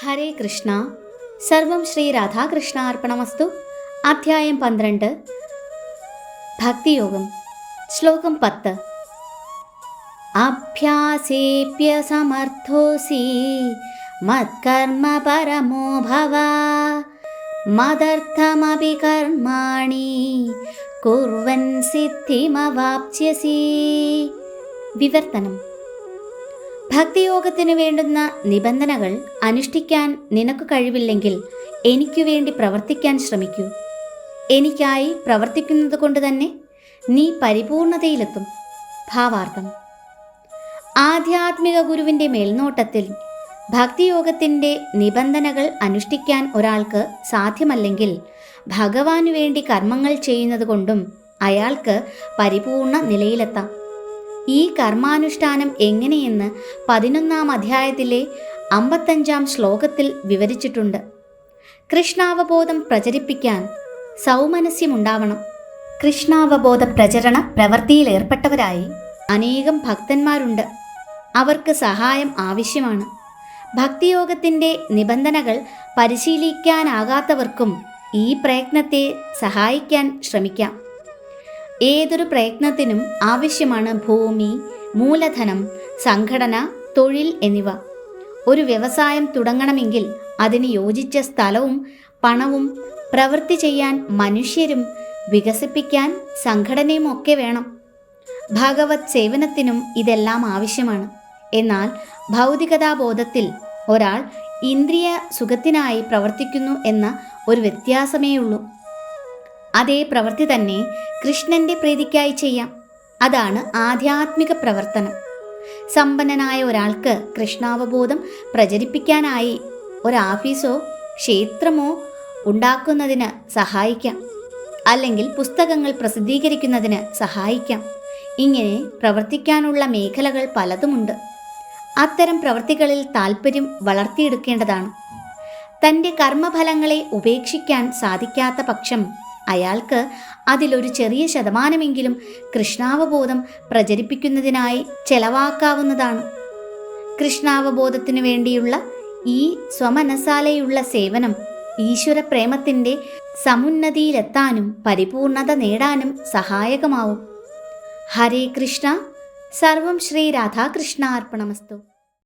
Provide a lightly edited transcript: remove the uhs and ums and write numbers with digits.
ഹരേ കൃഷ്ണ. സർവം ശ്രീ രാധാകൃഷ്ണാർപ്പണമസ്തു. അധ്യായം 12 ഭക്തിയോഗം. ശ്ലോകം 10. അഭ്യാസേപ്യസമർത്ഥോസി മത്കർമ്മ പരമോ ഭവ മദർത്ഥമപി കർമാണി കുർവൻ സിദ്ധിമവാപ്സ്യസി. വിവർത്തനം. ഭക്തിയോഗത്തിന് വേണ്ടുന്ന നിബന്ധനകൾ അനുഷ്ഠിക്കാൻ നിനക്ക് കഴിവില്ലെങ്കിൽ എനിക്കു വേണ്ടി പ്രവർത്തിക്കാൻ ശ്രമിക്കൂ. എനിക്കായി പ്രവർത്തിക്കുന്നത് കൊണ്ട് തന്നെ നീ പരിപൂർണതയിലെത്തും. ഭാവാർത്ഥം. ആധ്യാത്മിക ഗുരുവിൻ്റെ മേൽനോട്ടത്തിൽ ഭക്തിയോഗത്തിൻ്റെ നിബന്ധനകൾ അനുഷ്ഠിക്കാൻ ഒരാൾക്ക് സാധ്യമല്ലെങ്കിൽ ഭഗവാനു വേണ്ടി കർമ്മങ്ങൾ ചെയ്യുന്നത് കൊണ്ടും അയാൾക്ക് പരിപൂർണ നിലയിലെത്താം. ഈ കർമാനുഷ്ഠാനം എങ്ങനെയെന്ന് 11-ാം അധ്യായത്തിലെ 55-ാം ശ്ലോകത്തിൽ വിവരിച്ചിട്ടുണ്ട്. കൃഷ്ണാവബോധം പ്രചരിപ്പിക്കാൻ സൗമനസ്യമുണ്ടാവണം. കൃഷ്ണാവബോധ പ്രചരണ പ്രവൃത്തിയിലേർപ്പെട്ടവരായി അനേകം ഭക്തന്മാരുണ്ട്. അവർക്ക് സഹായം ആവശ്യമാണ്. ഭക്തിയോഗത്തിൻ്റെ നിബന്ധനകൾ പരിശീലിക്കാനാകാത്തവർക്കും ഈ പ്രയത്നത്തെ സഹായിക്കാൻ ശ്രമിക്കാം. ഏതൊരു പ്രയത്നത്തിനും ആവശ്യമാണ് ഭൂമി, മൂലധനം, സംഘടന, തൊഴിൽ എന്നിവ. ഒരു വ്യവസായം തുടങ്ങണമെങ്കിൽ അതിന് യോജിച്ച സ്ഥലവും പണവും, പ്രവൃത്തി ചെയ്യാൻ മനുഷ്യരും, വികസിപ്പിക്കാൻ സംഘടനയും ഒക്കെ വേണം. ഭഗവത് സേവനത്തിനും ഇതെല്ലാം ആവശ്യമാണ്. എന്നാൽ ഭൗതികതാബോധത്തിൽ ഒരാൾ ഇന്ദ്രിയ സുഖത്തിനായി പ്രവർത്തിക്കുന്നു എന്ന ഒരു വ്യത്യാസമേയുള്ളൂ. അതേ പ്രവൃത്തി തന്നെ കൃഷ്ണന്റെ പ്രീതിക്കായി ചെയ്യാം. അതാണ് ആധ്യാത്മിക പ്രവർത്തനം. സമ്പന്നനായ ഒരാൾക്ക് കൃഷ്ണാവബോധം പ്രചരിപ്പിക്കാനായി ഒരാഫീസോ ക്ഷേത്രമോ ഉണ്ടാക്കുന്നതിന് സഹായിക്കാം. അല്ലെങ്കിൽ പുസ്തകങ്ങൾ പ്രസിദ്ധീകരിക്കുന്നതിന് സഹായിക്കാം. ഇങ്ങനെ പ്രവർത്തിക്കാനുള്ള മേഖലകൾ പലതുമുണ്ട്. അത്തരം പ്രവൃത്തികളിൽ താൽപ്പര്യം വളർത്തിയെടുക്കേണ്ടതാണ്. തൻ്റെ കർമ്മഫലങ്ങളെ ഉപേക്ഷിക്കാൻ സാധിക്കാത്ത പക്ഷം അയാൾക്ക് അതിലൊരു ചെറിയ ശതമാനമെങ്കിലും കൃഷ്ണാവബോധം പ്രചരിപ്പിക്കുന്നതിനായി ചെലവാക്കാവുന്നതാണ്. കൃഷ്ണാവബോധത്തിനു വേണ്ടിയുള്ള ഈ സ്വമനസാലെയുള്ള സേവനം ഈശ്വരപ്രേമത്തിൻ്റെ സമുന്നതിയിലെത്താനും പരിപൂർണത നേടാനും സഹായകമാവും. ഹരേ കൃഷ്ണ. സർവം ശ്രീ രാധാകൃഷ്ണാർപ്പണമസ്തു.